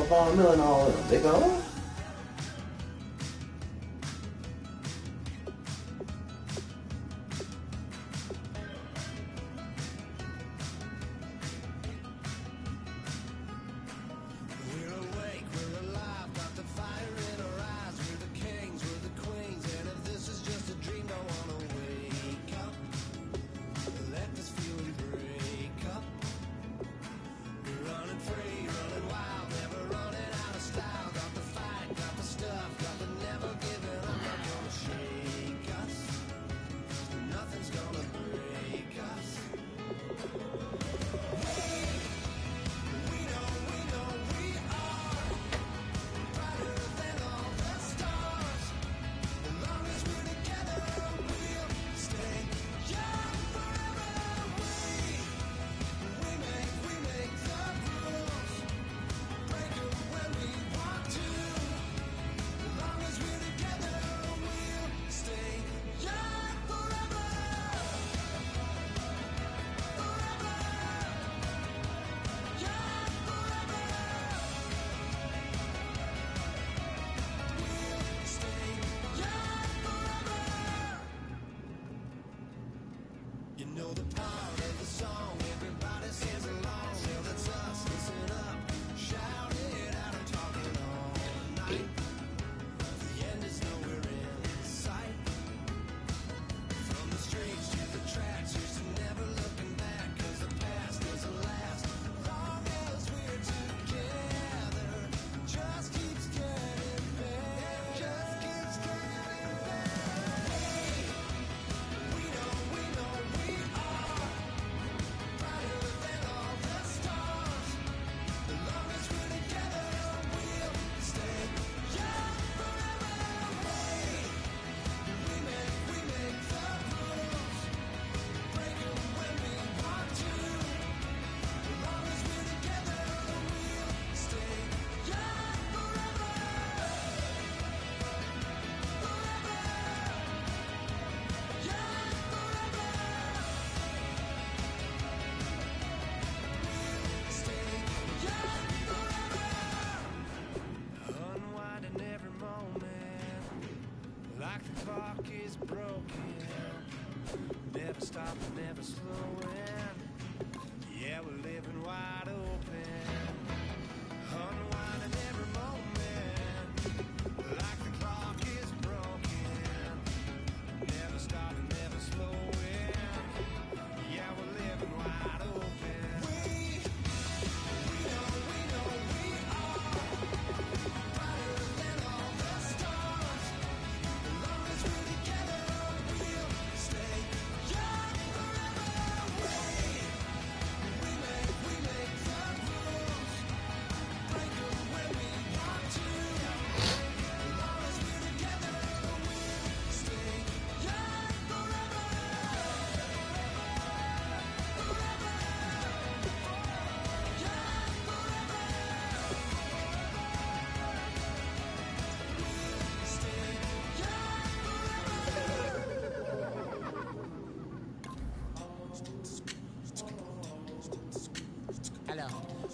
for 5 million all in them. They go.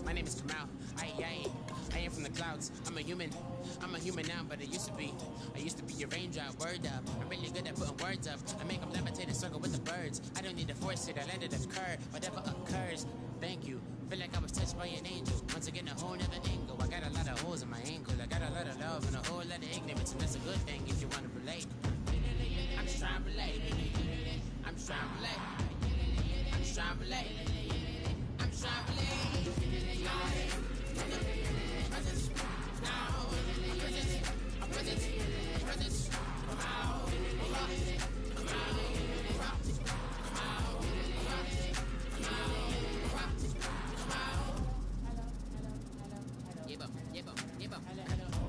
My name is Kamal. I am from the clouds. I'm a human now, but I used to be. I used to be your raindrop, word up. I'm really good at putting words up. I make them levitate and circle with the birds. I don't need to force it, I let it occur. Whatever occurs, thank you. Feel like I was touched by an angel. Once again, a whole nother angle. I got a lot of holes in my ankle. I got a lot of love and a whole lot of ignorance, and that's a good thing if you want to relate. I'm just trying to relate. I'm just trying to relate. I'm just trying to relate. I'm just trying to relate.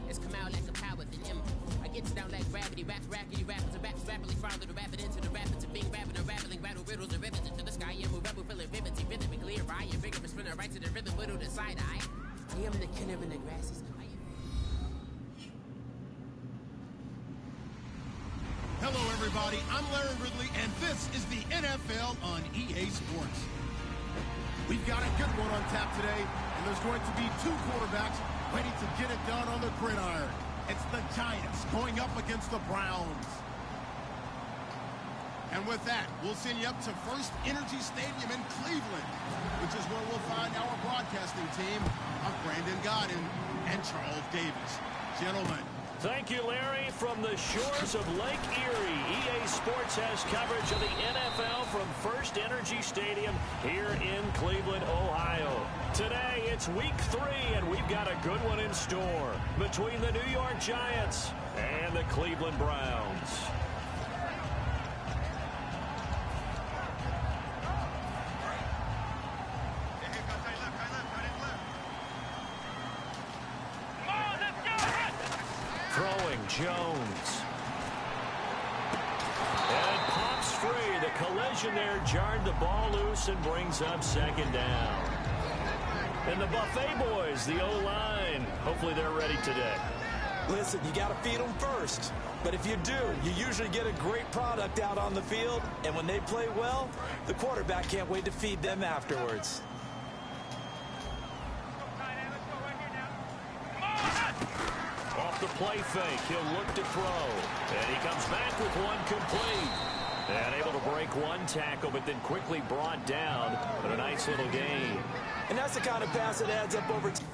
It's come out like a power within him. I get it down like gravity, rackety rappers and raps rapidly farther to rapid into the rapids and being rapping and rattling rattle riddles and rivets into the sky. I'm a rebel, feeling riveting, rhythm and clear. I am vigorous, spinner right to the rhythm, widow to side eye. I am the killer in the grasses. Hello, everybody. I'm Larry Ridley, and this is the NFL on EA Sports. We've got a good one on tap today, and there's going to be two quarterbacks ready to get it done on the gridiron. It's the Giants going up against the Browns. And with that, we'll send you up to First Energy Stadium in Cleveland, which is where we'll find our broadcasting team of Brandon Godden and Charles Davis. Gentlemen. Thank you, Larry. From the shores of Lake Erie, EA Sports has coverage of the NFL from First Energy Stadium here in Cleveland, Ohio. Today, it's week 3, and we've got a good one in store between the New York Giants and the Cleveland Browns. Throwing Jones. And it pops free. The collision there jarred the ball loose and brings up second down. And the Buffet boys, the O-line, hopefully they're ready today. Listen, you got to feed them first. But if you do, you usually get a great product out on the field. And when they play well, the quarterback can't wait to feed them afterwards. Off the play fake, he'll look to throw. And he comes back with one complete. And able to break one tackle, but then quickly brought down. But a nice little gain. And that's the kind of pass that adds up over time.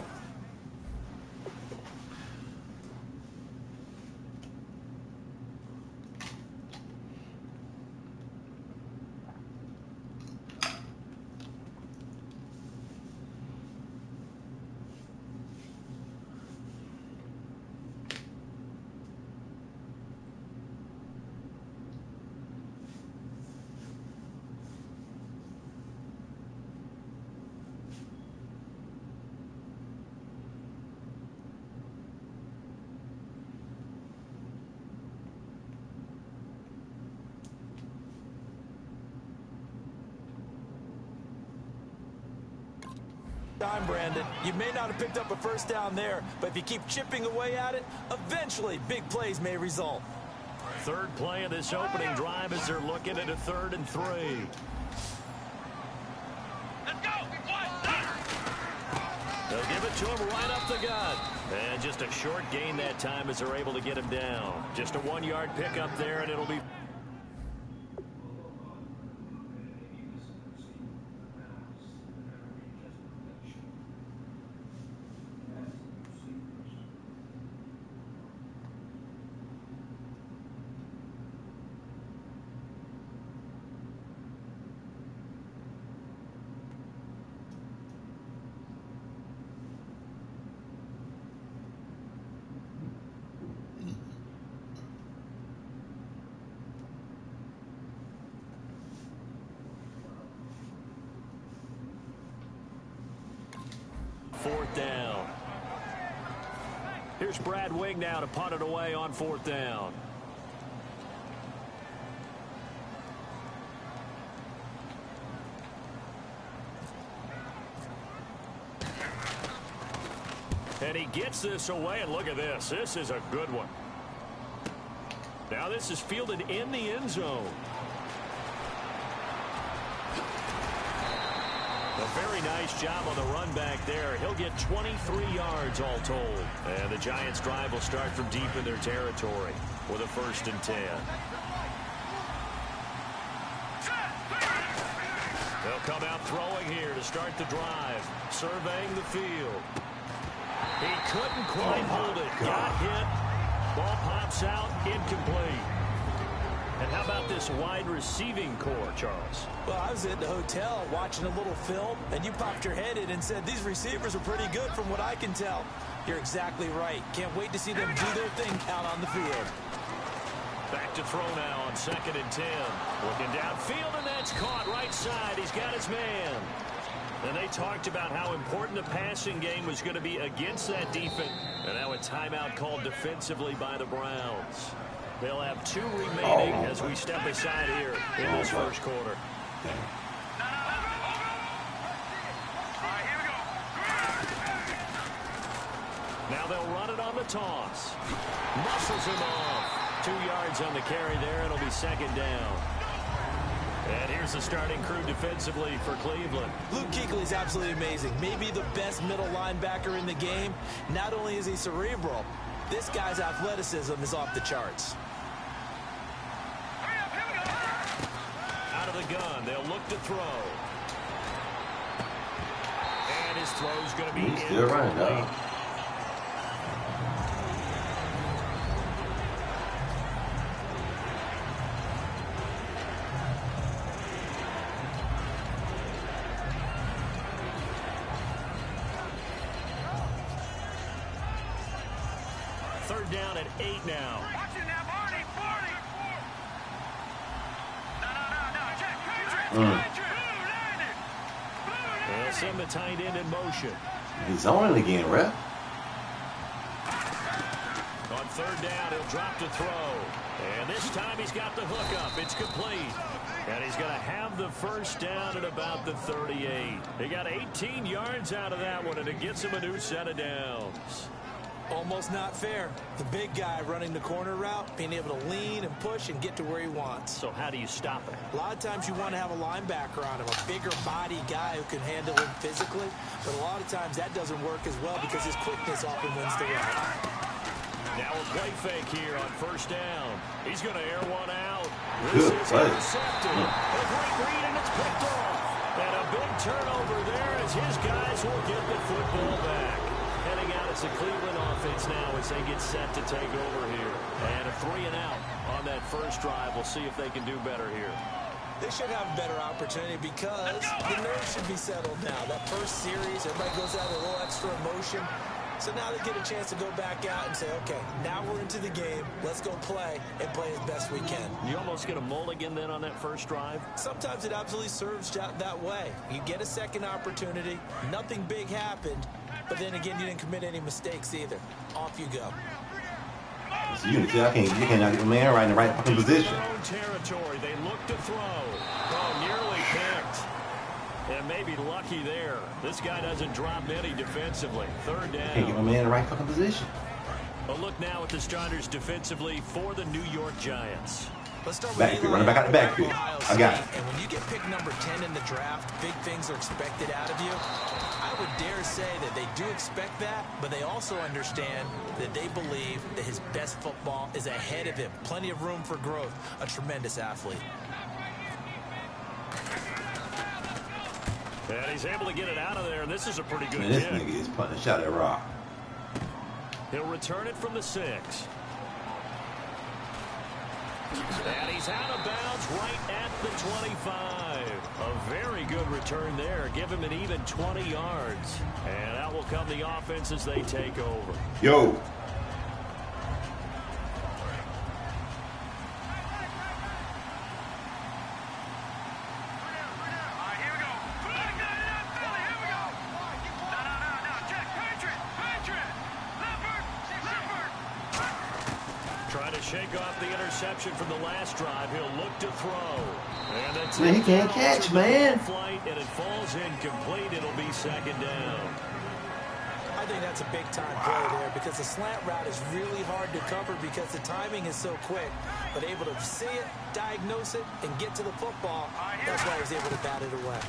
Brandon, you may not have picked up a first down there, but if you keep chipping away at it, eventually big plays may result. Third play of this opening drive as they're looking at a 3rd and 3. Let's go! They'll give it to him right up the gut. And just a short gain that time as they're able to get him down. Just a 1-yard pickup there, and it'll be... Fourth down. Here's Brad Wing now to punt it away on 4th down. And he gets this away, and look at this. This is a good one. Now this is fielded in the end zone. A very nice job on the run back there. He'll get 23 yards all told. And the Giants' drive will start from deep in their territory with a 1st and 10. They'll come out throwing here to start the drive. Surveying the field. He couldn't quite hold it. Got hit. Ball pops out. Incomplete. And how about this wide receiving core, Charles? Well, I was at the hotel watching a little film, and you popped your head in and said these receivers are pretty good from what I can tell. You're exactly right. Can't wait to see them do their thing out on the field. Back to throw now on 2nd and 10. Looking downfield, and that's caught right side. He's got his man. And they talked about how important the passing game was going to be against that defense. And now a timeout called defensively by the Browns. They'll have 2 remaining as we step aside here in this first quarter. Now they'll run it on the toss. Muscles him off. 2 yards on the carry there. It'll be 2nd down. And here's the starting crew defensively for Cleveland. Luke Kuechly is absolutely amazing. Maybe the best middle linebacker in the game. Not only is he cerebral, this guy's athleticism is off the charts. Out of the gun, they'll look to throw. And his throw's going to be He's still running, dog. Third down at 8 now. They'll send the tight end in motion. He's on it again, ref. On third down, he'll drop to throw. And this time he's got the hook up. It's complete. And he's going to have the first down at about the 38. They got 18 yards out of that one, and it gets him a new set of downs. Almost not fair. The big guy running the corner route, being able to lean and push and get to where he wants. So how do you stop it? A lot of times you want to have a linebacker on him, a bigger body guy who can handle him physically. But a lot of times that doesn't work as well because his quickness often wins the route. Now a play fake here on first down. He's going to air one out. Good This is play. intercepted. A great read, and it's picked off. And a big turnover there as his guys will get the football back. Heading out as the Cleveland offense now as they get set to take over here. And a 3-and-out on that first drive. We'll see if they can do better here. They should have a better opportunity because the nerves should be settled now. That first series, everybody goes out with a little extra emotion. So now they get a chance to go back out and say, okay, now we're into the game. Let's go play and play as best we can. You almost get a mulligan then on that first drive? Sometimes it absolutely serves that way. You get a second opportunity. Nothing big happened. But then again, you didn't commit any mistakes either. Off you go. So you cannot get the man right in the right fucking position. Their own territory. They look to throw. Oh, nearly picked. And maybe lucky there. This guy doesn't drop many defensively. Third down. Can't get my man in the right fucking position. A look now at the starters defensively for the New York Giants. Let's start with Backfield, running back out the backfield. I got it. And when you get picked number 10 in the draft, big things are expected out of you. I would dare say that they do expect that, but they also understand that they believe that his best football is ahead of him. Plenty of room for growth. A tremendous athlete. And he's able to get it out of there, and this is a pretty good Man, this kick. nigga is punting a shot at rock. He'll return it from the 6. And he's out of bounds right at the 25. A very good return there. Give him an even 20 yards. And out will come the offense as they take over. Yo. Trying to shake off the interception from the last drive. He'll look to throw. And Man, he can't catch, man. Flight, and it falls incomplete. It'll be second down. I think that's a big-time play there because the slant route is really hard to cover because the timing is so quick. But able to see it, diagnose it, and get to the football, that's why he was able to bat it away.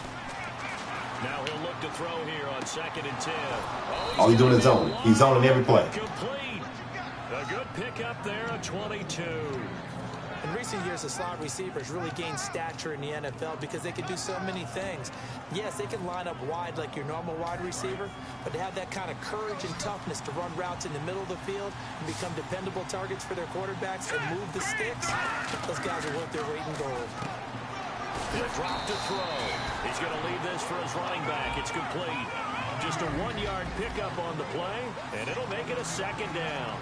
Now he'll look to throw here on 2nd and 10. All he's doing is zone. He's zoning every play. Complete. A good pickup there at 22. In recent years, the slot receivers really gained stature in the NFL because they can do so many things. Yes, they can line up wide like your normal wide receiver, but to have that kind of courage and toughness to run routes in the middle of the field and become dependable targets for their quarterbacks and move the sticks, those guys are worth their weight in gold. He'll drop to throw. He's going to leave this for his running back. It's complete. Just a 1-yard pickup on the play, and it'll make it a second down.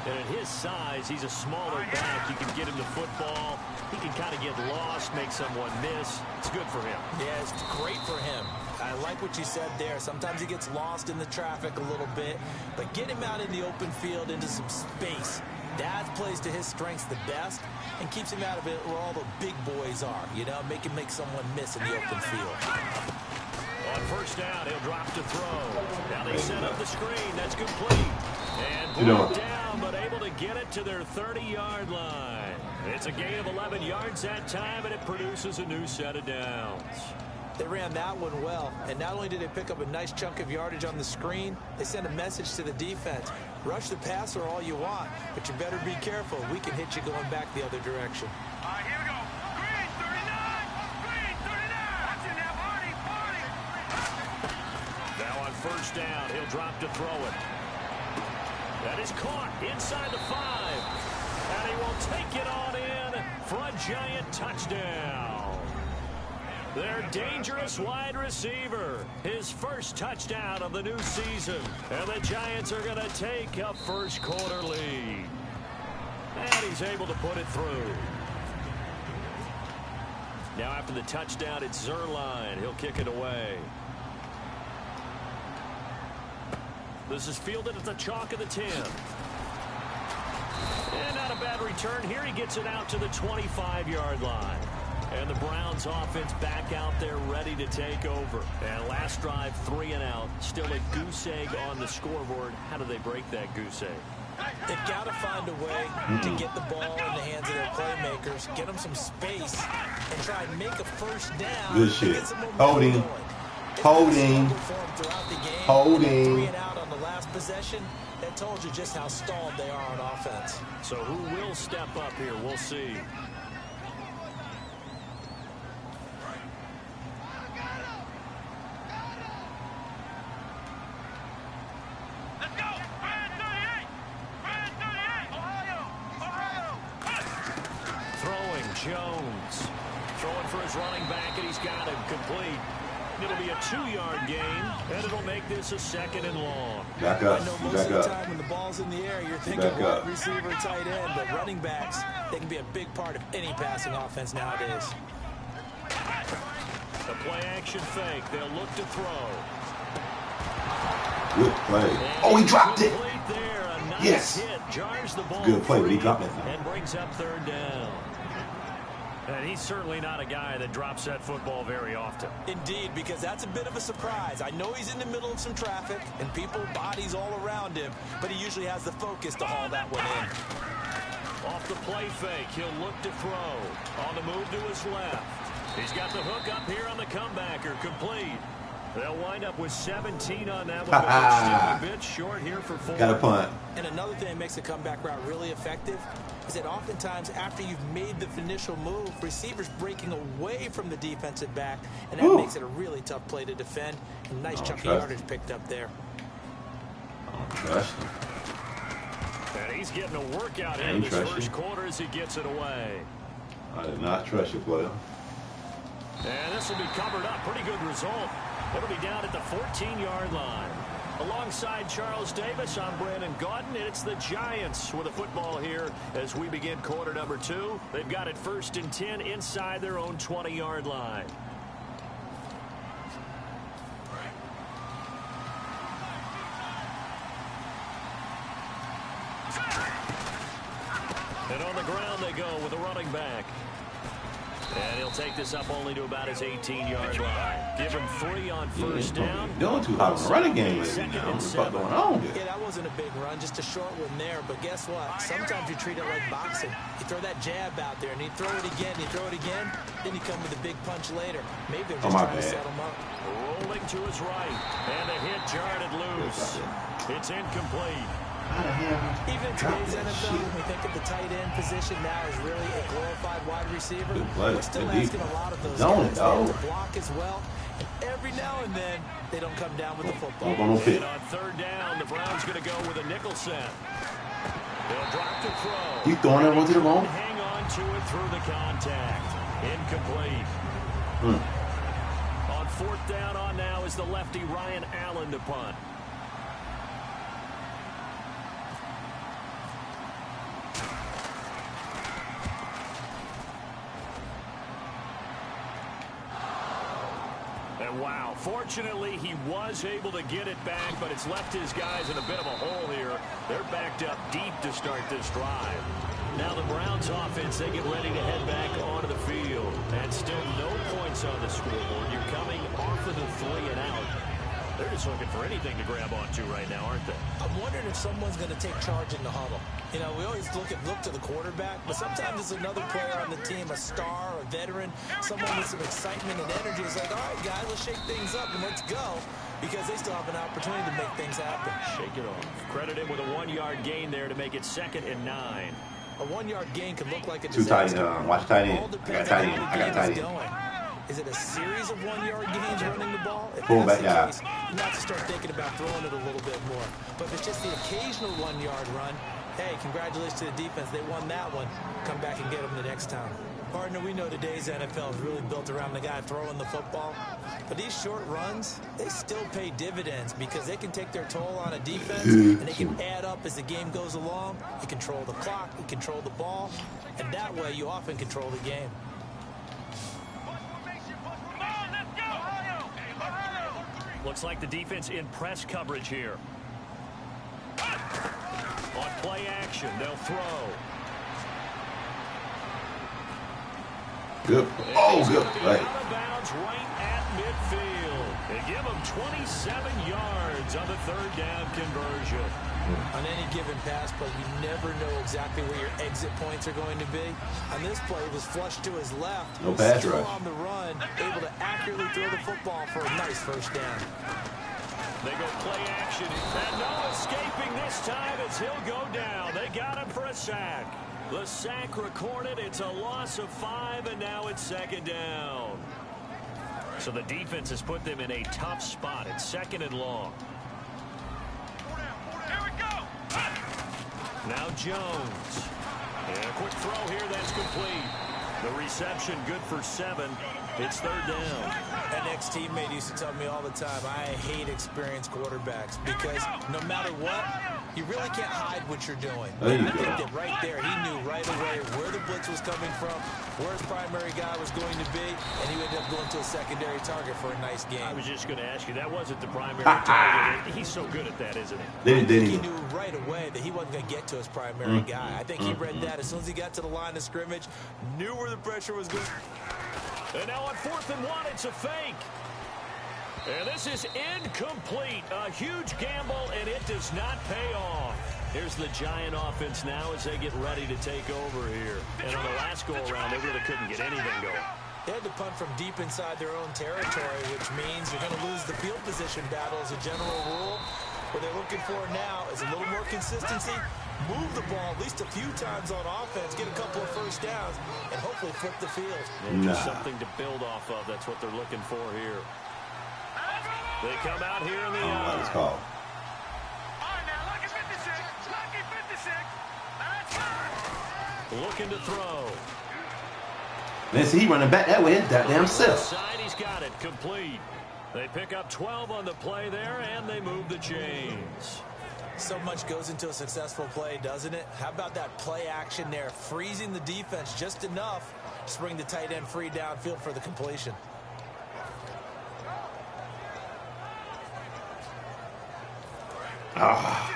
And at his size, he's a smaller back. You can get him the football. He can kind of get lost, make someone miss. It's good for him. Yeah, it's great for him. I like what you said there. Sometimes he gets lost in the traffic a little bit, but get him out in the open field into some space. That plays to his strengths the best and keeps him out of it where all the big boys are, you know, make him make someone miss in the open field. On first down, he'll drop to throw. Now they set up the screen. That's complete. And brought down, but able to get it to their 30-yard line. It's a gain of 11 yards that time, and it produces a new set of downs. They ran that one well, and not only did they pick up a nice chunk of yardage on the screen, they sent a message to the defense. Rush the passer all you want, but you better be careful. We can hit you going back the other direction. All right, here we go. Green 39! Green 39! Watch it now, Barney! Now on first down, he'll drop to throw it. That is caught inside the 5. And he will take it on in for a Giant touchdown. Their dangerous wide receiver, his first touchdown of the new season. And the Giants are going to take a first quarter lead. And he's able to put it through. Now after the touchdown, it's Zerline. He'll kick it away. This is fielded at the chalk of the 10. And not a bad return here. He gets it out to the 25-yard line. And the Browns offense back out there ready to take over. And last drive, 3 and out. Still a goose egg on the scoreboard. How do they break that goose egg? They've got to find a way to get the ball in the hands of their playmakers, get them some space, and try and make a first down. Good shit. Holding. 3 and out on the last possession. That told you just how stalled they are on offense. So who will step up here? We'll see. Jones throwing for his running back, and he's got him complete. It'll be a 2-yard gain, and it'll make this a 2nd and long. Back up. I know most of the time when the ball's in the air, you're thinking wide receiver, tight end, but running backs, they can be a big part of any passing offense nowadays. The play-action fake. They'll look to throw. Good play. Oh, he dropped it. There. A nice yes. hit. Jars the ball Good play, but he dropped it. And brings up 3rd down. And he's certainly not a guy that drops that football very often. Indeed, because that's a bit of a surprise. I know he's in the middle of some traffic and people, bodies all around him, but he usually has the focus to haul that one in. Off the play fake, he'll look to throw. On the move to his left. He's got the hook up here on the comebacker, complete. They'll wind up with 17 on that one, but they're still a bit short here for 4. Got a punt. And another thing that makes the comeback route really effective is that oftentimes after you've made the initial move, receivers breaking away from the defensive back, and that makes it a really tough play to defend. A nice chunk of yardage picked up there. And he's getting a workout in this first quarter as he gets it away. I did not trust you, player. And this will be covered up. Pretty good result. It'll be down at the 14-yard line. Alongside Charles Davis, I'm Brandon Gaudin, and it's the Giants with a football here as we begin quarter number 2. They've got it 1st and 10 inside their own 20-yard line. And on the ground they go with a running back. And he'll take this up only to about his 18-yard line. Give him 3 on first down. Doing too hot of a running game lately now. What's going on here? Yeah, that wasn't a big run, just a short one there. But guess what? Sometimes you treat it like boxing. You throw that jab out there, and you throw it again, you throw it again, then you come with a big punch later. Maybe they're just trying to set him up. Rolling to his right, and the hit jarred it loose. It's incomplete. Even in today's NFL, when we think of the tight end position now as really a glorified wide receiver, we're still asking a lot of those guys to block as well. And every now and then, they don't come down with the football. And on 3rd down, the Browns going to go with a nickel set. They'll drop to throw. You throwing everyone to the wrong? Hang on to it through the contact. Incomplete. On 4th down on now is the lefty Ryan Allen to punt. And wow, fortunately he was able to get it back, but it's left his guys in a bit of a hole here. They're backed up deep to start this drive. Now the Browns offense, they get ready to head back onto the field. And still no points on the scoreboard. You're coming off of the 3 and out. They're just looking for anything to grab onto right now, aren't they? I'm wondering if someone's going to take charge in the huddle. You know, we always look to the quarterback, but sometimes it's another player on the team, a star, a veteran, someone with some excitement and energy. It's like, all right, guys, let's shake things up and let's go, because they still have an opportunity to make things happen. Shake it off. Credit him with a 1-yard gain there to make it 2nd and 9. A 1-yard gain could look like a 2 tight disaster. end. Watch tight end. All I got depends tight on end. how I the got game tight is end. going. Is it a series of 1-yard gains running the ball? If Pull that's back the out. case, you have to start thinking about throwing it a little bit more. But if it's just the occasional 1-yard run, hey, congratulations to the defense. They won that one. Come back and get them the next time. Partner, we know today's NFL is really built around the guy throwing the football. But these short runs, they still pay dividends because they can take their toll on a defense and they can add up as the game goes along. You control the clock, you control the ball, and that way you often control the game. Looks like the defense in press coverage here. On play action, they'll throw. Good. Oh, good play. Out of bounds right at midfield. They give them 27 yards on the 3rd down conversion. On any given pass play, you never know exactly where your exit points are going to be. On this play, it was flushed to his left. No pass Still rush. on the run, able to accurately throw the football for a nice 1st down. They go play action, and no escaping this time as he'll go down. They got him for a sack. The sack recorded. It's a loss of 5, and now it's 2nd down. So the defense has put them in a tough spot. It's 2nd and long. Here we go. Now Jones. And a quick throw here. That's complete. The reception good for 7. It's 3rd down. An ex-teammate used to tell me all the time, I hate experienced quarterbacks because no matter what, you really can't hide what you're doing. There you I go. think that right there, he knew right away where the blitz was coming from, where his primary guy was going to be, and he ended up going to a secondary target for a nice game. I was just going to ask you, that wasn't the primary target. He's so good at that, isn't he? He knew right away that he wasn't going to get to his primary guy. I think he read that as soon as he got to the line of scrimmage, knew where the pressure was going. And now on 4th and 1, it's a fake. And this is incomplete. A huge gamble, and it does not pay off. Here's the Giant offense now as they get ready to take over here. And on the last go-around, they really couldn't get anything going. They had to punt from deep inside their own territory, which means you're going to lose the field position battle as a general rule. What they're looking for now is a little more consistency, move the ball at least a few times on offense, get a couple of 1st downs, and hopefully flip the field. And just something to build off of. That's what they're looking for here. They come out here in the What it's called. All right, now, lucky 56. Lucky 56. That's looking to throw. Man, see, he running back that way, his damn self. Side, he's got it complete. They pick up 12 on the play there, and they move the chains. So much goes into a successful play, doesn't it? How about that play action there, freezing the defense just enough to bring the tight end free downfield for the completion. Ah.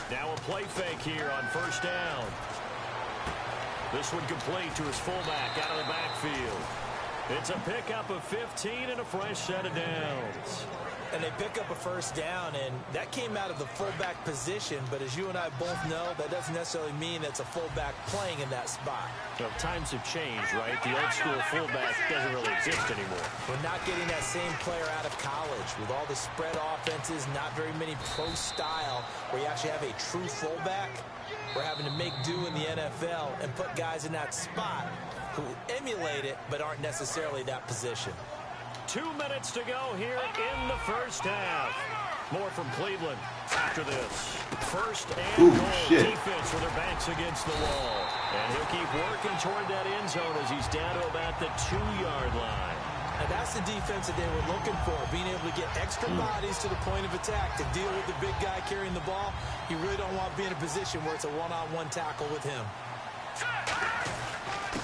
Now a play fake here on 1st down. This one complete to his fullback out of the backfield. It's a pickup of 15 and a fresh set of downs. And they pick up a 1st down, and that came out of the fullback position. But as you and I both know, that doesn't necessarily mean it's a fullback playing in that spot. So times have changed, right? The old school fullback doesn't really exist anymore. We're not getting that same player out of college. With all the spread offenses, not very many pro style, where you actually have a true fullback. We're having to make do in the NFL and put guys in that spot who emulate it but aren't necessarily that position. 2 minutes to go here in the 1st half. More from Cleveland after this. 1st and goal. Shit. Defense with their backs against the wall. And he'll keep working toward that end zone as he's down to about the 2-yard line. And that's the defense that they were looking for, being able to get extra bodies to the point of attack to deal with the big guy carrying the ball. You really don't want to be in a position where it's a one-on-one tackle with him.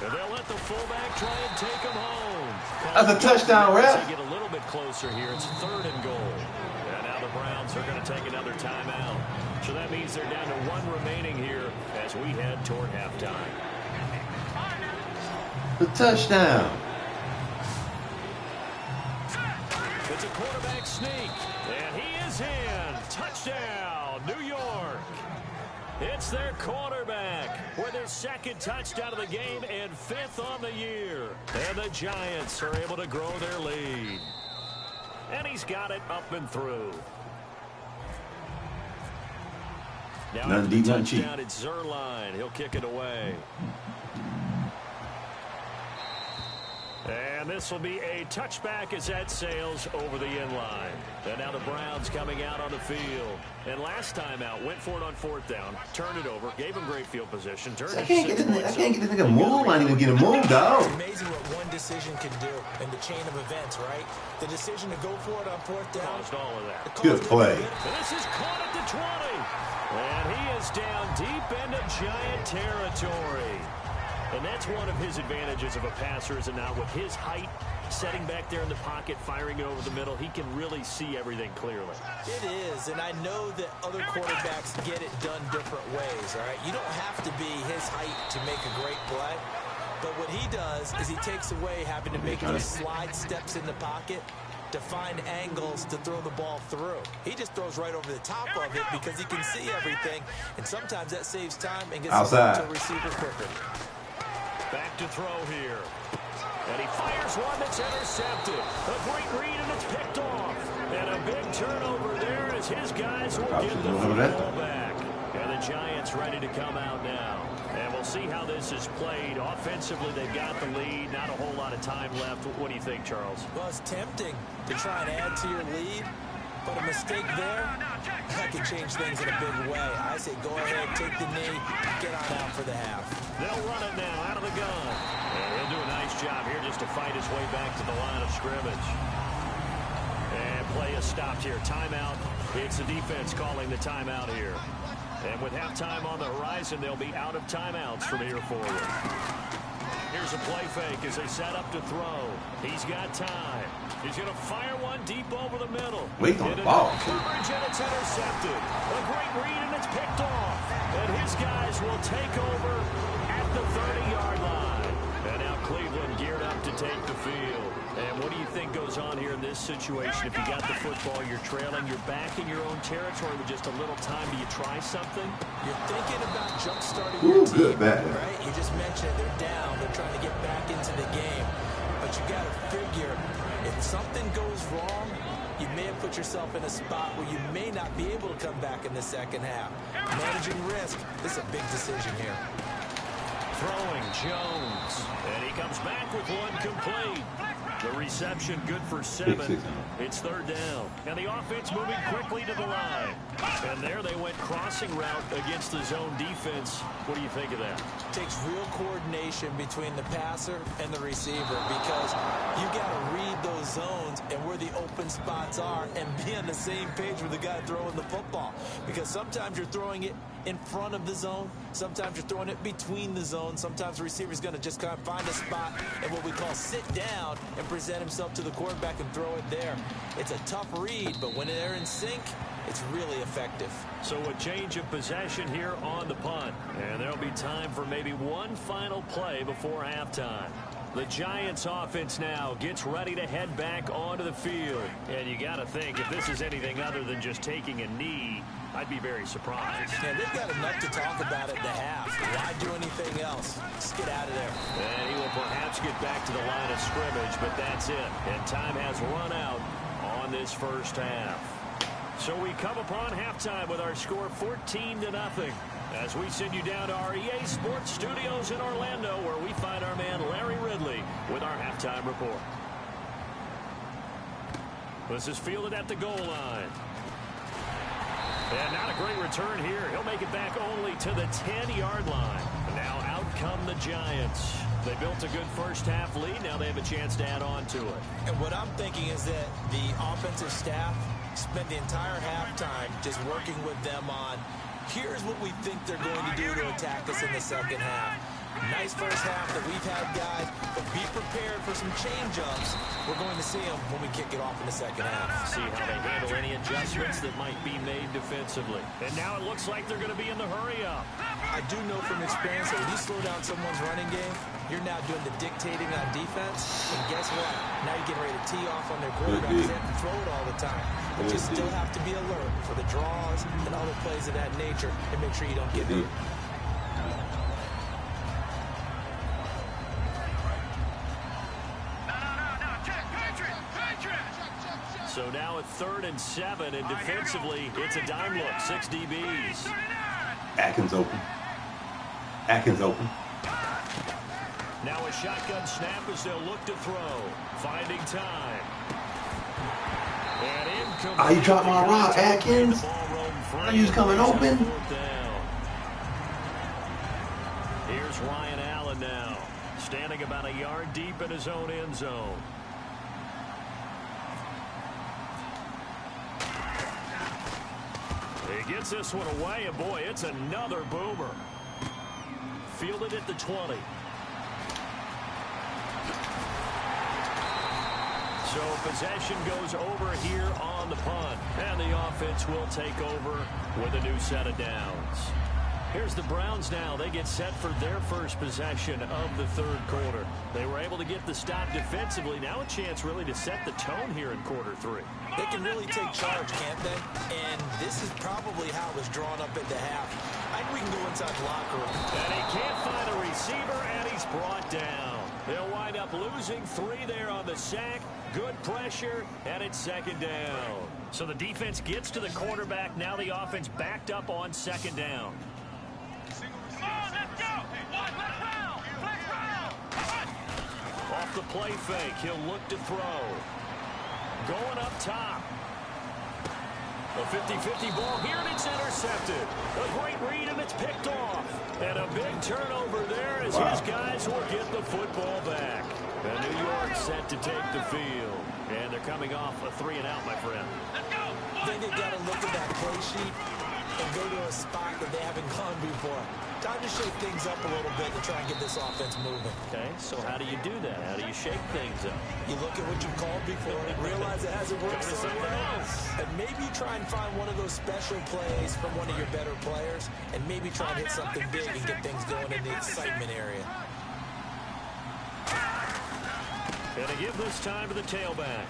And they'll let the fullback try and take him home. That's a touchdown, ref. Get a little bit closer here. It's 3rd and goal. And now the Browns are going to take another timeout. So that means they're down to 1 remaining here as we head toward halftime. The touchdown. It's a quarterback sneak, and he is in. Touchdown, New York. It's their quarterback with his second touchdown of the game and 5th on the year. And the Giants are able to grow their lead. And he's got it up and through. Now Nothing deep, nothing cheap. It's Zerline. He'll kick it away. And this will be a touchback as that sails over the end line. And now the Browns coming out on the field. And last time out, went for it on 4th down, turned it over, gave him great field position. I can't get this nigga move. I didn't even get him moved, dog. It's amazing what one decision can do in the chain of events, right? The decision to go for it on 4th down. Caused all of that. Good play. And this is caught at the 20. And he is down deep into Giant territory. And that's one of his advantages of a passer, is now with his height, setting back there in the pocket, firing it over the middle, he can really see everything clearly. It is, and I know that other quarterbacks get it done different ways, all right? You don't have to be his height to make a great play, but what he does is he takes away having to make those slide steps in the pocket to find angles to throw the ball through. He just throws right over the top of it because he can see everything, and sometimes that saves time and gets outside to a receiver quicker. Back to throw here. And he fires one that's intercepted. A great read, and it's picked off. And a big turnover there as his guys will get the football back. And the Giants ready to come out now. And we'll see how this is played. Offensively, they've got the lead. Not a whole lot of time left. What do you think, Charles? Well, it's tempting to try and add to your lead, but a mistake there, that can change things in a big way. I say go ahead, take the knee, get on out for the half. They'll run it now out of the gun. And he'll do a nice job here just to fight his way back to the line of scrimmage. And play is stopped here. Timeout. It's the defense calling the timeout here. And with halftime on the horizon, they'll be out of timeouts from here forward. Here's a play fake as they set up to throw. He's got time. He's going to fire one deep over the middle. Wait on the ball. Coverage, and it's intercepted. A great read, and it's picked off. And his guys will take over at the 30-yard line. And now Cleveland geared up to take the field. And what do you think goes on here in this situation? If you got the football, you're trailing, you're back in your own territory with just a little time. Do you try something? You're thinking about jump-starting your team, right? You just mentioned they're down. They're trying to get back into the game. But you got to figure, if something goes wrong, you may have put yourself in a spot where you may not be able to come back in the second half. Managing risk, this is a big decision here. Throwing Jones, and he comes back with one complete. The reception good for 7. It's 3rd down. And the offense moving quickly to the line. And there they went crossing route against the zone defense. What do you think of that? It takes real coordination between the passer and the receiver because you got to read those zones and where the open spots are and be on the same page with the guy throwing the football. Because sometimes you're throwing it in front of the zone. Sometimes you're throwing it between the zones. Sometimes the receiver's going to just kind of find a spot and what we call sit down and present himself to the quarterback and throw it there. It's a tough read, but when they're in sync, it's really effective. So a change of possession here on the punt. And there'll be time for maybe one final play before halftime. The Giants offense now gets ready to head back onto the field. And you got to think, if this is anything other than just taking a knee, I'd be very surprised. Yeah, they've got enough to talk about at the half. Why do anything else? Just get out of there. And he will perhaps get back to the line of scrimmage, but that's it. And time has run out on this first half. So we come upon halftime with our score 14-0. As we send you down to our EA Sports Studios in Orlando, where we find our man Larry Ridley with our halftime report. This is fielded at the goal line. And not a great return here. He'll make it back only to the 10-yard line. And now out come the Giants. They built a good first half lead. Now they have a chance to add on to it. And what I'm thinking is that the offensive staff spent the entire halftime just working with them on here's what we think they're going to do to attack us in the second half. Nice first half that we've had, guys, but be prepared for some change-ups. We're going to see them when we kick it off in the second half. See how they handle any adjustments that might be made defensively. And now it looks like they're going to be in the hurry-up. I do know from experience that when you slow down someone's running game, you're now doing the dictating on defense. And guess what? Now you're getting ready to tee off on their quarterback because they have to throw it all the time. But you still have to be alert for the draws and other plays of that nature and make sure you don't get hurt. So now at 3rd and 7, and defensively, it's a dime look. 6 DBs. Atkins open. Atkins open. Now a shotgun snap as they'll look to throw. Finding time. And incomplete. Oh, you dropped my rock, Atkins. I knew he was coming open. Here's Ryan Allen now, standing about a yard deep in his own end zone. He gets this one away, and boy, it's another boomer. Fielded at the 20. So possession goes over here on the punt, and the offense will take over with a new set of downs. Here's the Browns now. They get set for their first possession of the 3rd quarter. They were able to get the stop defensively. Now a chance really to set the tone here in quarter 3. They can really take charge, can't they? And this is probably how it was drawn up at the half. I think we can go inside the locker room. And he can't find a receiver, and he's brought down. They'll wind up losing 3 there on the sack. Good pressure, and it's 2nd down. So the defense gets to the quarterback. Now the offense backed up on 2nd down. Off the play fake, he'll look to throw. Going up top. A 50-50 ball here, and it's intercepted. A great read, and it's picked off. And a big turnover there as his guys will get the football back. And New York set to take the field. And they're coming off a 3-and-out, my friend. I think they've got to look at that play sheet and go to a spot that they haven't gone before. Time to shake things up a little bit to try and get this offense moving. Okay, so how do you do that? How do you shake things up? You look at what you've called before and realize it hasn't worked somewhere else. And maybe you try and find one of those special plays from one of your better players and maybe try and hit something big and get things going in the excitement area. Gonna give this time to the tailback.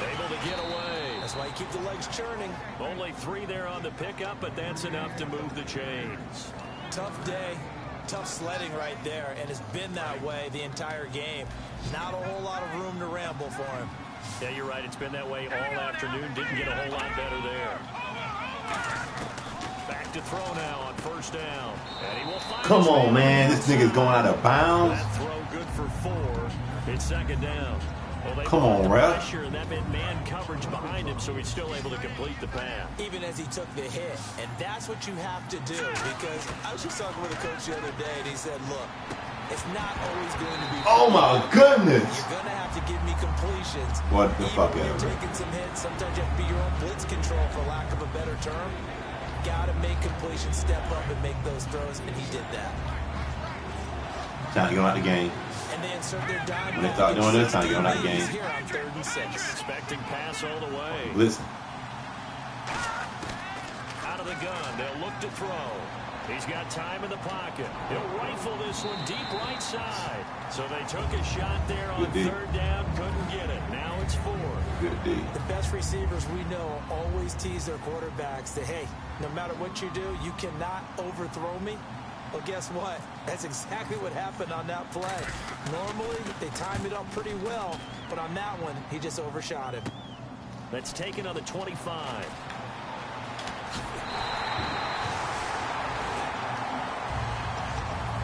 Able to get away. That's why you keep the legs churning. Only 3 there on the pickup, but that's enough to move the chains. Tough day, tough sledding right there, and it's been that way the entire game. Not a whole lot of room to ramble for him. Yeah, you're right. It's been that way all afternoon. Didn't get a whole lot better there. Back to throw now on 1st down. And he will find Come on, man. This nigga's going out of bounds. That throw good for 4. It's 2nd down. Well, come on, ref. Pressure, and that meant man coverage behind him, so he's still able to complete the pass. Even as he took the hit. And that's what you have to do, because I was just talking with a coach the other day, and he said, look, it's not always going to be... Oh, my goodness. You're going to have to give me completions. What the fuck ever? ever. You're taking some hits. Sometimes you have to be your own blitz control, for lack of a better term. Got to make completions, step up, and make those throws, and he did that. Time to go out the game. And they insert their dime. When they start doing this, time to go out the game. Here on 3rd and 6. Expecting pass all the way. Listen. Out of the gun, they'll look to throw. He's got time in the pocket. He'll rifle this one deep right side. So they took a shot there on 3rd down, couldn't get it. Now it's 4. Good D. The best receivers we know always tease their quarterbacks that, hey, no matter what you do, you cannot overthrow me. Well, guess what? That's exactly what happened on that play. Normally, they time it up pretty well, but on that one, he just overshot him. That's taken on the 25.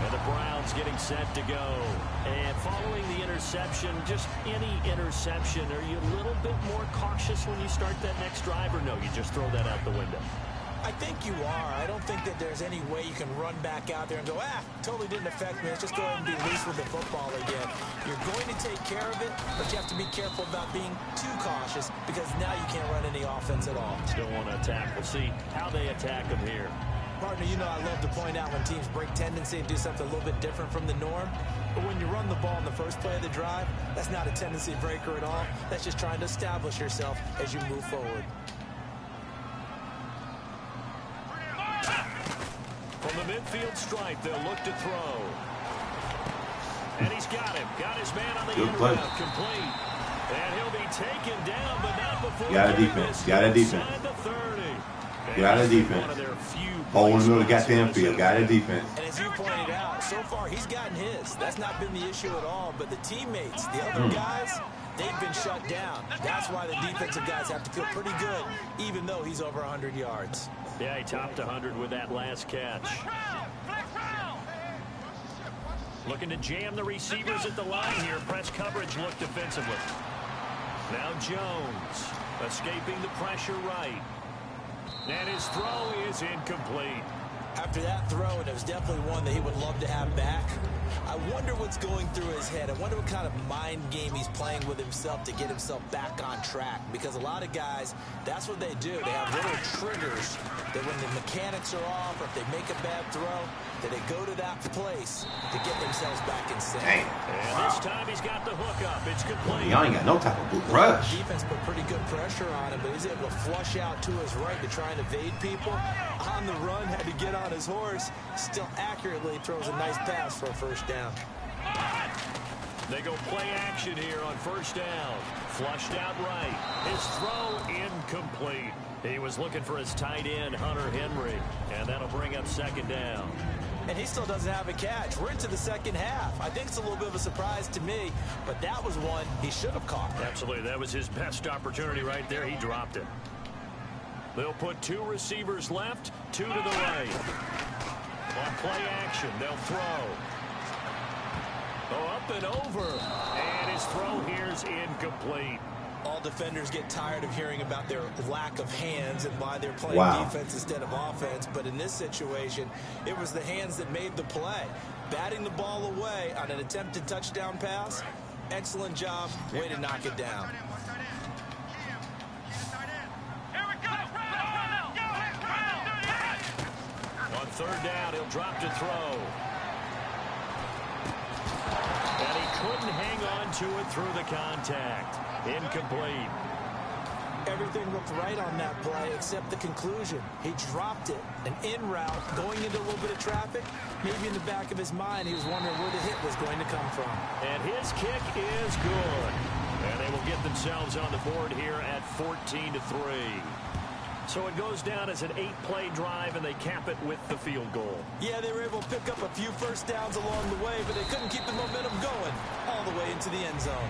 And the Browns getting set to go. And following the interception, just any interception, are you a little bit more cautious when you start that next drive, or no, you just throw that out the window? I think you are. I don't think that there's any way you can run back out there and go, totally didn't affect me. Let's just go ahead and be loose with the football again. You're going to take care of it, but you have to be careful about being too cautious because now you can't run any offense at all. Still want to attack. We'll see how they attack them here. Partner, you know I love to point out when teams break tendency and do something a little bit different from the norm. But when you run the ball in the first play of the drive, that's not a tendency breaker at all. That's just trying to establish yourself as you move forward. From the midfield stripe, they'll look to throw. And he's got him. Got his man on the end route, complete. And he'll be taken down, but not before. Got a defense. Got a defense. Got a defense. Ball in the middle of the goddamn field. Got a defense. And as you pointed out, so far he's gotten his. That's not been the issue at all. But the teammates, the other guys, they've been shut down. That's why the defensive guys have to feel pretty good, even though he's over 100 yards. Yeah, he topped 100 with that last catch. Looking to jam the receivers at the line here. Press coverage look defensively. Now Jones escaping the pressure right. And his throw is incomplete. After that throw, and it was definitely one that he would love to have back, I wonder what's going through his head. I wonder what kind of mind game he's playing with himself to get himself back on track. Because a lot of guys, that's what they do. They have little triggers that when the mechanics are off or if they make a bad throw, that they go to that place to get themselves back in sync. Dang. And this time he's got the hook up. It's complete. Y'all ain't got no type of good rush. The defense put pretty good pressure on him, but he's able to flush out to his right to try and evade people. On the run, had to get on his horse. Still accurately throws a nice pass for a first down. They go play action here on first down. Flushed out right. His throw incomplete. He was looking for his tight end, Hunter Henry, and that'll bring up second down. And he still doesn't have a catch. We're into the second half. I think it's a little bit of a surprise to me, but that was one he should have caught. Absolutely. That was his best opportunity right there. He dropped it. They'll put two receivers left, two to the right. On play action, they'll throw. Oh, up and over. And his throw here's incomplete. All defenders get tired of hearing about their lack of hands and why they're playing defense instead of offense. But in this situation, it was the hands that made the play. Batting the ball away on an attempted touchdown pass. Excellent job. Way to knock it down. On third down, he'll drop to throw. And he couldn't hang on to it through the contact. Incomplete. Everything looked right on that play except the conclusion. He dropped it. An in route, going into a little bit of traffic. Maybe in the back of his mind, he was wondering where the hit was going to come from. And his kick is good. And they will get themselves on the board here at 14-3. So it goes down as an 8-play drive, and they cap it with the field goal. Yeah, they were able to pick up a few first downs along the way, but they couldn't keep the momentum going all the way into the end zone.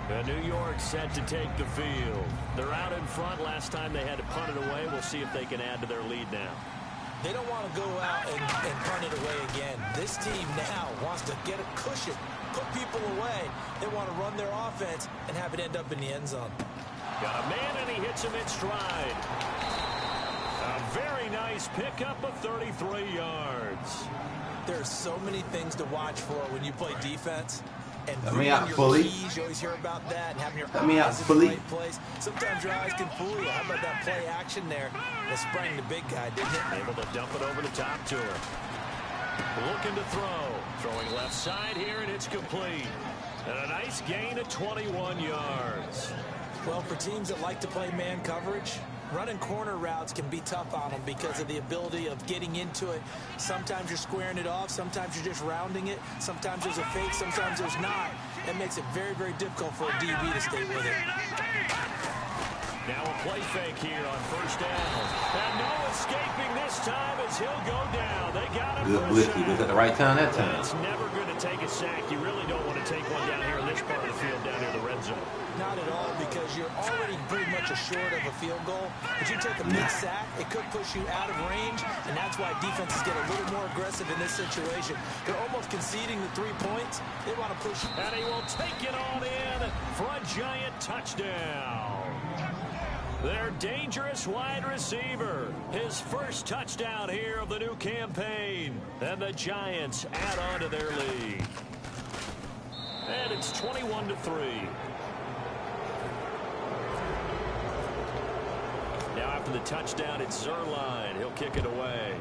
And New York set to take the field. They're out in front. Last time they had to punt it away. We'll see if they can add to their lead now. They don't want to go out and punt it away again. This team now wants to get a cushion, put people away. They want to run their offense and have it end up in the end zone. Got a man, and he hits him in stride. A very nice pickup of 33 yards. There's so many things to watch for when you play defense. And Let me out fully. Keys, you always hear about that. And having your Let me out fully. Right place. Sometimes your eyes can fool you. How about that play action there? That sprang the big guy, didn't it? Able to dump it over the top to him. Looking to throw. Throwing left side here, and it's complete. And a nice gain of 21 yards. Well, for teams that like to play man coverage, running corner routes can be tough on them because of the ability of getting into it. Sometimes you're squaring it off. Sometimes you're just rounding it. Sometimes there's a fake. Sometimes there's not. It makes it very, very difficult for a DB to stay with it. Now a play fake here on first down. And no escaping this time as he'll go down. They got him. Good blitz. He was at the right time that time. It's never going to take a sack. You really don't want to take one down here in this part of the field, down near the red zone. Not at all, because you're already pretty much assured of a field goal. If you take a big sack, it could push you out of range, and that's why defenses get a little more aggressive in this situation. They're almost conceding the 3 points. They want to push. And he will take it on in for a giant touchdown. Their dangerous wide receiver. His first touchdown here of the new campaign. And the Giants add on to their lead. And it's 21-3. Now after the touchdown, it's Zerline. He'll kick it away.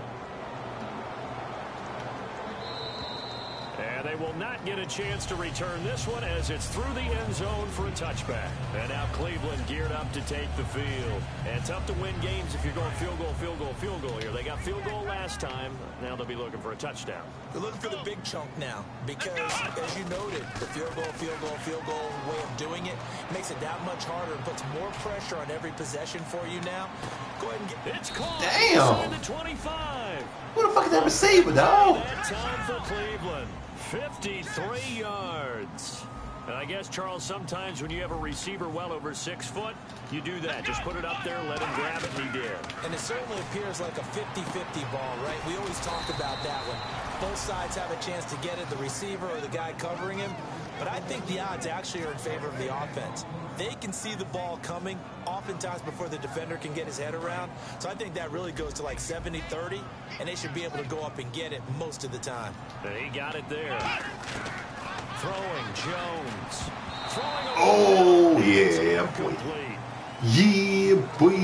And they will not get a chance to return this one as it's through the end zone for a touchback. And now Cleveland geared up to take the field. And tough to win games if you're going field goal, field goal, field goal here. They got field goal last time. Now they'll be looking for a touchdown. They're looking for the big chunk now because, as you noted, the field goal way of doing it makes it that much harder and puts more pressure on every possession for you now. Go ahead and get... It's caught. Damn. The 25. Who the fuck is that receiver, dog? That time for Cleveland. 53 yards. And I guess, Charles, sometimes when you have a receiver well over 6 foot, you do that. Just put it up there, let him grab it, and he did. And it certainly appears like a 50-50 ball, right? We always talk about that one. Both sides have a chance to get it, the receiver or the guy covering him. But I think the odds actually are in favor of the offense. They can see the ball coming oftentimes before the defender can get his head around. So I think that really goes to like 70-30, and they should be able to go up and get it most of the time. And he got it there. Throwing Jones. Throwing Oh, yeah, boy. complete. Yeah, boy.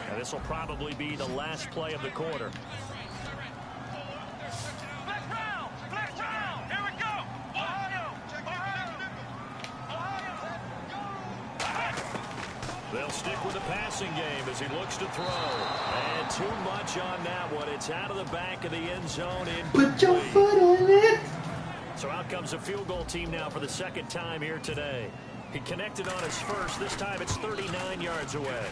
And this will probably be the last play of the quarter. They'll stick with the passing game as he looks to throw. And too much on that one. It's out of the back of the end zone. Put your foot in it. So out comes a field goal team now for the second time here today. He connected on his first. This time it's 39 yards away.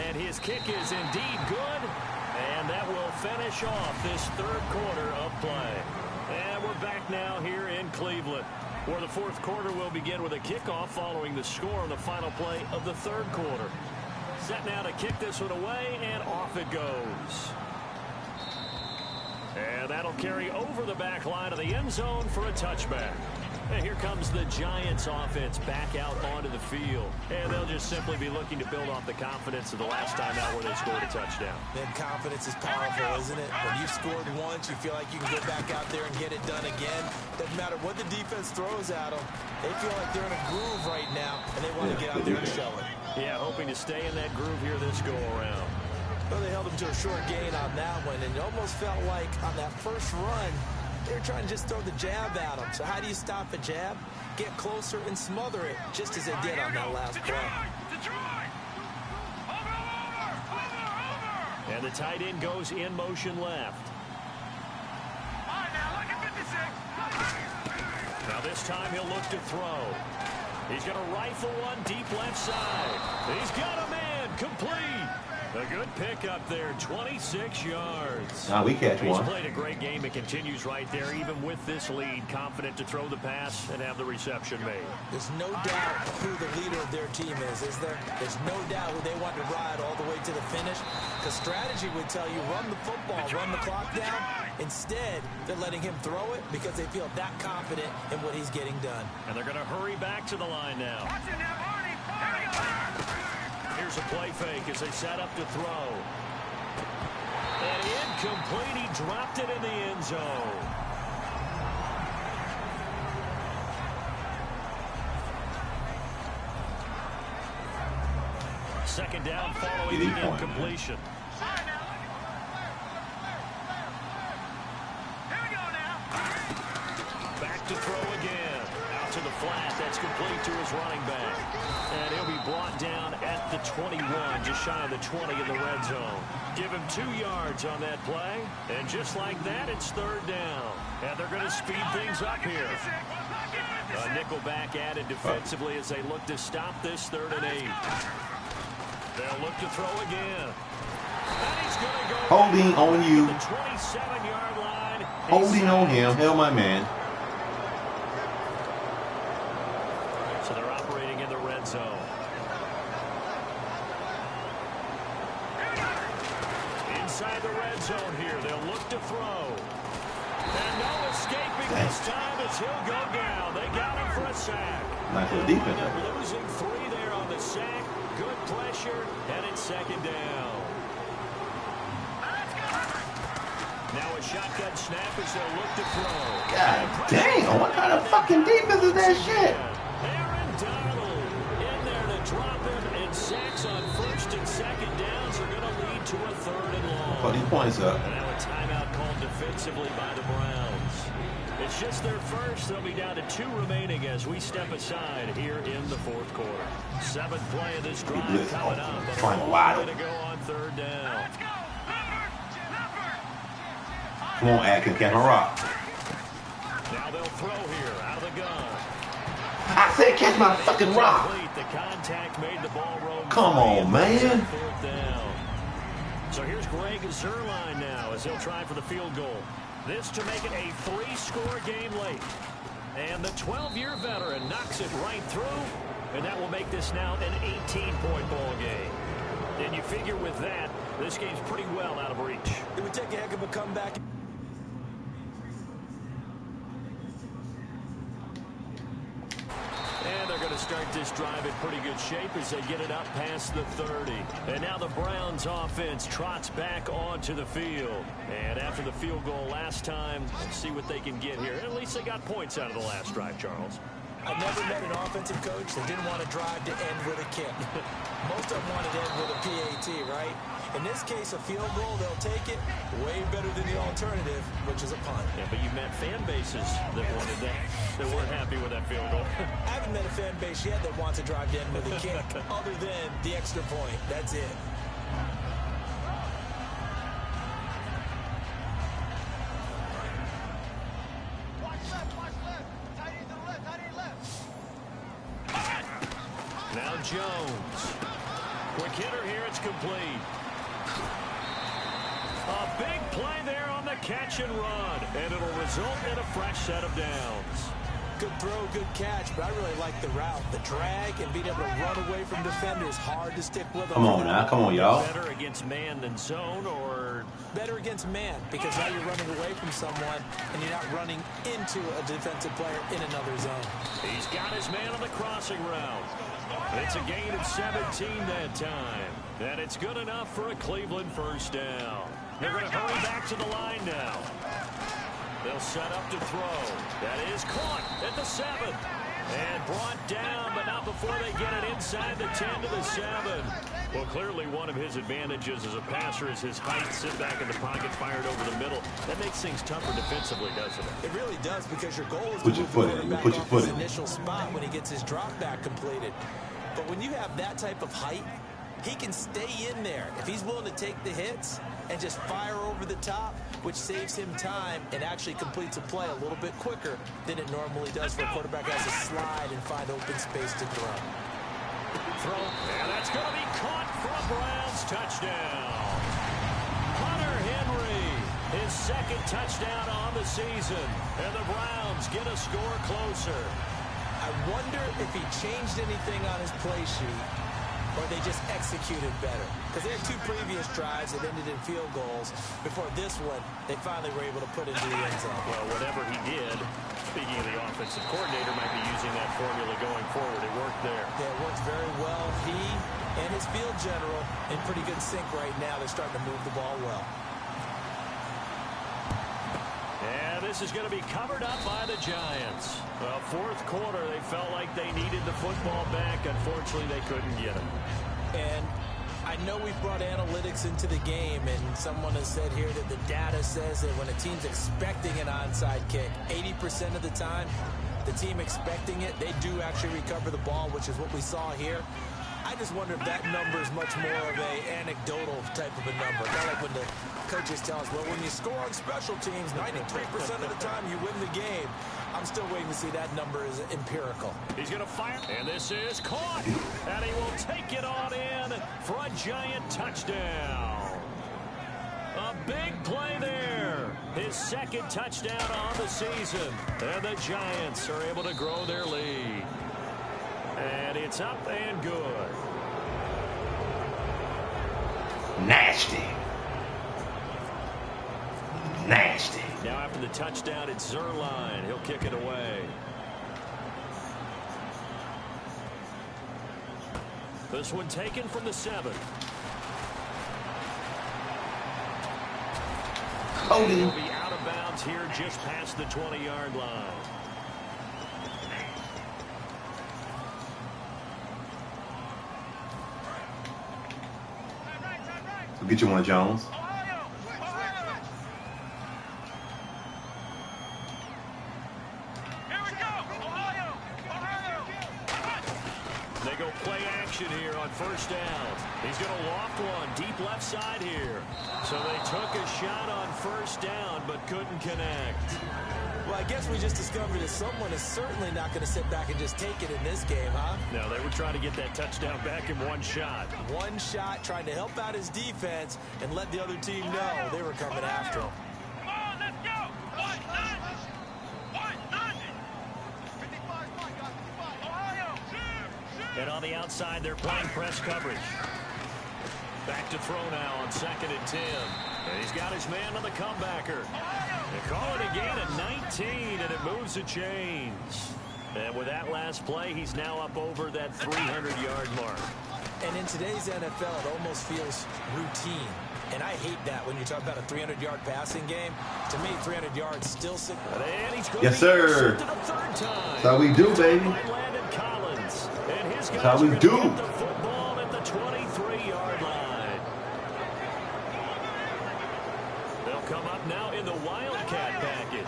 And his kick is indeed good. And that will finish off this third quarter of play. And we're back now here in Cleveland, where the fourth quarter will begin with a kickoff following the score on the final play of the third quarter. Set now to kick this one away, and off it goes. And that'll carry over the back line of the end zone for a touchback. And here comes the Giants offense back out onto the field. And they'll just simply be looking to build off the confidence of the last time out where they scored a touchdown. Then confidence is powerful, isn't it? When you scored once, you feel like you can go back out there and get it done again. Doesn't matter what the defense throws at them. They feel like they're in a groove right now, and they want to get out there and show it. Yeah, hoping to stay in that groove here this go-around. Well, they held them to a short gain on that one, and it almost felt like on that first run, they were trying to just throw the jab at them. So how do you stop a jab? Get closer and smother it, just as they did on that last play. And the tight end goes in motion left. Now this time he'll look to throw. He's going to rifle one deep left side. He's got a man complete. A good pickup there, 26 yards. Now we catch one. He's played a great game. It continues right there, even with this lead. Confident to throw the pass and have the reception made. There's no doubt who the leader of their team is there? There's no doubt who they want to ride all the way to the finish. Because strategy would tell you, run the football, run the clock down. Instead, they're letting him throw it because they feel that confident in what he's getting done. And they're going to hurry back to the line now. Here's a play fake as they set up to throw. And incomplete. He dropped it in the end zone. Second down following the incompletion. Back to throw again. Out to the flat. That's complete to his running back. And he'll be brought down at the 21, just shy of the 20 in the red zone. Give him 2 yards on that play. And just like that, it's third down. And they're going to speed things up here. A nickel back added defensively as they look to stop this 3rd and 8. They'll look to throw again. And he's going to go holding on you. The 27-yard line. Holding on him. Hell, my man. So they're operating in the red zone. Inside the red zone here. They'll look to throw. And no escaping this time as he'll go down. They got him for a sack. Nice little defense. They're losing 3 there on the sack. Good pressure. And it's second down. Now a shotgun snap as they'll look to throw. God damn, what kind of fucking defense is that shit? Aaron Donald in there to drop him, and sacks on 1st and 2nd downs are going to lead to a 3rd and long. Put these points up. And now a timeout called defensively by the Browns. It's just their first. They'll be down to 2 remaining as we step aside here in the fourth quarter. 7th play of this drive coming up. But a long way to go on 3rd down. Come on, Atkins, catch my rock. Now they'll throw here out of the gun. I said catch my fucking rock. The contact made the ball roll. Come on, man. 4th down. So here's Greg Zuerlein now as he'll try for the field goal. This to make it a 3-score game late. And the 12-year veteran knocks it right through. And that will make this now an 18-point ball game. And you figure with that, this game's pretty well out of reach. It would take a heck of a comeback. And they're going to start this drive in pretty good shape as they get it up past the 30. And now the Browns offense trots back onto the field. And after the field goal last time, let's see what they can get here. At least they got points out of the last drive, Charles. I never met an offensive coach that didn't want to drive to end with a kick. Most of them wanted to end with a PAT, right? In this case, a field goal, they'll take it way better than the alternative, which is a punt. Yeah, but you've met fan bases that wanted that, that weren't happy with that field goal. I haven't met a fan base yet that wants to drive to end with a kick other than the extra point. That's it. Now Jones. Quick hitter here, it's complete. A big play there on the catch and run, and it'll result in a fresh set of downs. Good throw, good catch, but I really like the route. The drag and being able to run away from defenders, hard to stick with them. Come on now, come on, y'all. Better against man than zone, or better against man, because now you're running away from someone and you're not running into a defensive player in another zone. He's got his man on the crossing route. It's a gain of 17 that time. And it's good enough for a Cleveland first down. They're going to hurry back to the line now. They'll set up to throw. That is caught at the 7. And brought down, but not before they get it inside the 10 to the 7. Well, clearly one of his advantages as a passer is his height. Sit back in the pocket, fired over the middle. That makes things tougher defensively, doesn't it? It really does, because your goal is put to your move foot the in. quarterback Put your off foot his in. initial spot when he gets his drop back completed. But when you have that type of height, he can stay in there. If he's willing to take the hits and just fire over the top, which saves him time and actually completes a play a little bit quicker than it normally does for a quarterback who has to slide and find open space to throw. Throw, and that's going to be caught for a Browns touchdown. Hunter Henry, his 2nd touchdown on the season, and the Browns get a score closer. I wonder if he changed anything on his play sheet, or they just executed better. Because they had 2 previous drives that ended in field goals. Before this one, they finally were able to put into the end zone. Well, whatever he did, speaking of the offensive coordinator, might be using that formula going forward. It worked there. Yeah, it works very well. He and his field general in pretty good sync right now. They're starting to move the ball well. And this is going to be covered up by the Giants. Well, 4th quarter, they felt like they needed the football back. Unfortunately, they couldn't get it. And I know we've brought analytics into the game, and someone has said here that the data says that when a team's expecting an onside kick, 80% of the time, the team expecting it, they do actually recover the ball, which is what we saw here. I just wonder if that number is much more of a anecdotal type of a number. Kind of like when the coaches tell us, well, when you score on special teams, 93% of the time you win the game. I'm still waiting to see that number is empirical. He's going to fire, and this is caught. And he will take it on in for a Giant touchdown. A big play there. His 2nd touchdown on the season. And the Giants are able to grow their lead. And it's up and good. Nasty. Nasty. Now after the touchdown, it's Zuerlein. He'll kick it away. This one taken from the 7. He'll be out of bounds here just past the 20-yard line. Get you one, Jones. action here on first down. He's going to loft one deep left side here. So they took a shot on first down, but couldn't connect. Well, I guess we just discovered that someone is certainly not going to sit back and just take it in this game, huh? No, they were trying to get that touchdown back in one shot. One shot, trying to help out his defense and let the other team know they were coming after him. Come on, let's go. And on the outside, they're playing press coverage. Back to throw now on 2nd and 10. And he's got his man on the comebacker. They call it a gain of 19, and it moves the chains. And with that last play, he's now up over that 300-yard mark. And in today's NFL, it almost feels routine. And I hate that when you talk about a 300-yard passing game. To me, 300 yards still sick. Yes, sir. That's how we do, baby. That's how we do. The football at the 23-yard line. They'll come up now in the Wildcat package.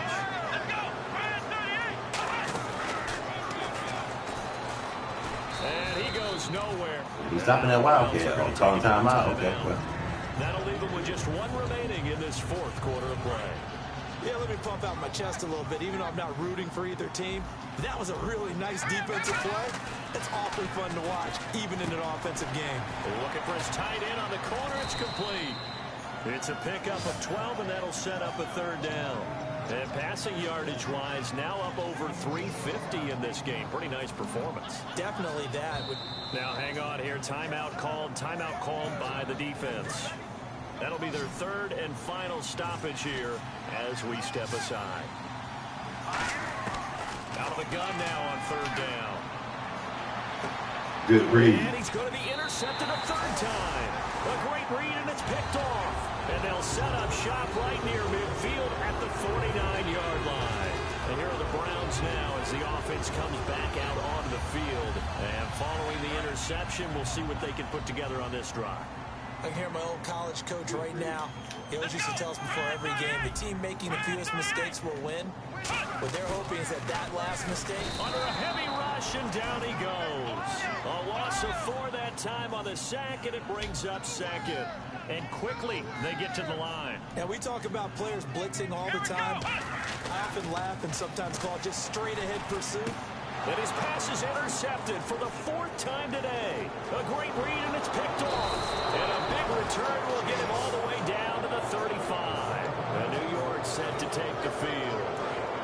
And he goes nowhere. He's stopping that Wildcat. I'm calling timeout. Okay. Well. That'll leave him with just one remaining in this 4th quarter of play. Yeah, let me pump out my chest a little bit, even though I'm not rooting for either team. That was a really nice defensive play. It's awfully fun to watch, even in an offensive game. Looking for his tight end on the corner. It's complete. It's a pickup of 12, and that'll set up a 3rd down. And passing yardage-wise, now up over 350 in this game. Pretty nice performance. Definitely that. Now hang on here. Timeout called by the defense. That'll be their 3rd and final stoppage here as we step aside. Out of the gun now on 3rd down. Good read. And he's going to be intercepted a 3rd time. A great read, and it's picked off. And they'll set up shop right near midfield at the 49-yard line. And here are the Browns now as the offense comes back out onto the field. And following the interception, we'll see what they can put together on this drive. I can hear my old college coach right now. He always used to tell us before every game, the team making the fewest mistakes will win. What they're hoping is that last mistake. Under a heavy rush, and down he goes. A loss of 4 that time on the sack, and it brings up 2nd. And quickly, they get to the line. Now, we talk about players blitzing all the time. I often laugh and sometimes call it just straight-ahead pursuit. And his pass is intercepted for the 4th time today. A great read, and it's picked off. And a big return will get him all the way down to the 35. And New York set to take the field.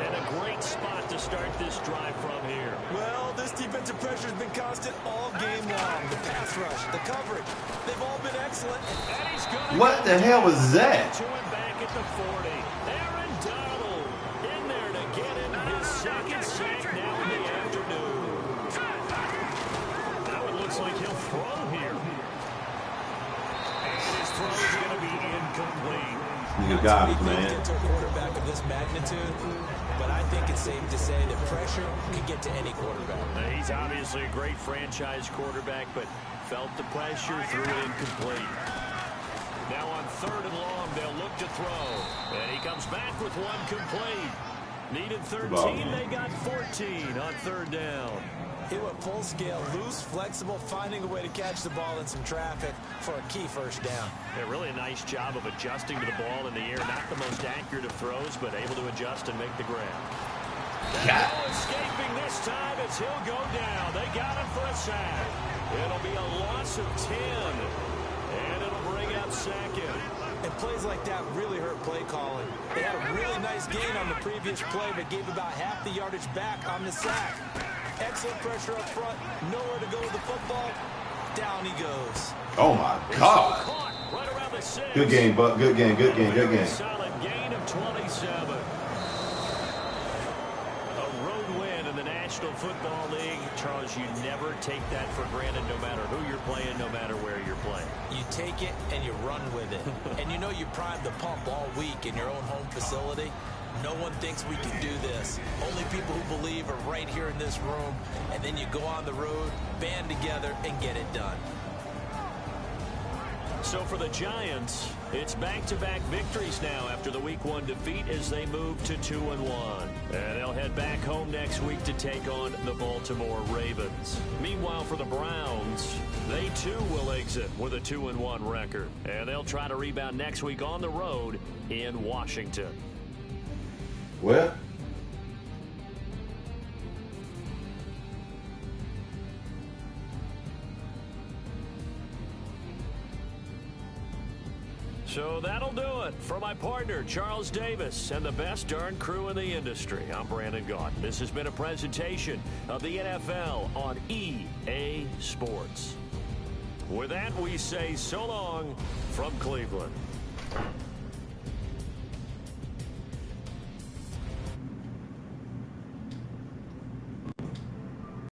And a great spot to start this drive from here. Well, this defensive pressure has been constant all game long. The pass rush, the coverage, they've all been excellent. And he's gonna What the hell was that? to him back at the 40. Aaron Donald in there to get him his 2nd sack now in the afternoon. Now it looks like he'll throw here. And his throw is going to be incomplete. You got it, man. Get to a quarterback of this magnitude, but I think it's safe to say that pressure can get to any quarterback. Now, he's obviously a great franchise quarterback, but felt the pressure, threw it incomplete. Now on 3rd and long, they'll look to throw. And he comes back with one complete. Needed 13, they got 14 on 3rd down. He went full scale, loose, flexible, finding a way to catch the ball in some traffic for a key 1st down. Yeah, really a nice job of adjusting to the ball in the air. Not the most accurate of throws, but able to adjust and make the grab. No escaping this time as he'll go down. They got him for a sack. It'll be a loss of 10. And it'll bring out 2nd. And plays like that really hurt play calling. They had a really nice gain on the previous play, but gave about half the yardage back on the sack. Excellent pressure up front. Nowhere to go with the football. Down he goes. Oh, my God. Right around the 6. Good game, Buck. Good game, good game, good game. Solid gain of 27. A road win in the National Football League. Charles, you never take that for granted no matter who you're playing, no matter where you're playing. You take it and you run with it. And you know you primed the pump all week in your own home facility. No one thinks we can do this. Only people who believe are right here in this room. And then you go on the road, band together, and get it done. So for the Giants, it's back-to-back victories now after the Week 1 defeat as they move to 2-1. And they'll head back home next week to take on the Baltimore Ravens. Meanwhile, for the Browns, they too will exit with a 2-1 record. And they'll try to rebound next week on the road in Washington. Well, so that'll do it. For my partner, Charles Davis, and the best darn crew in the industry, I'm Brandon Gaudin. This has been a presentation of the NFL on EA Sports. With that, we say so long from Cleveland.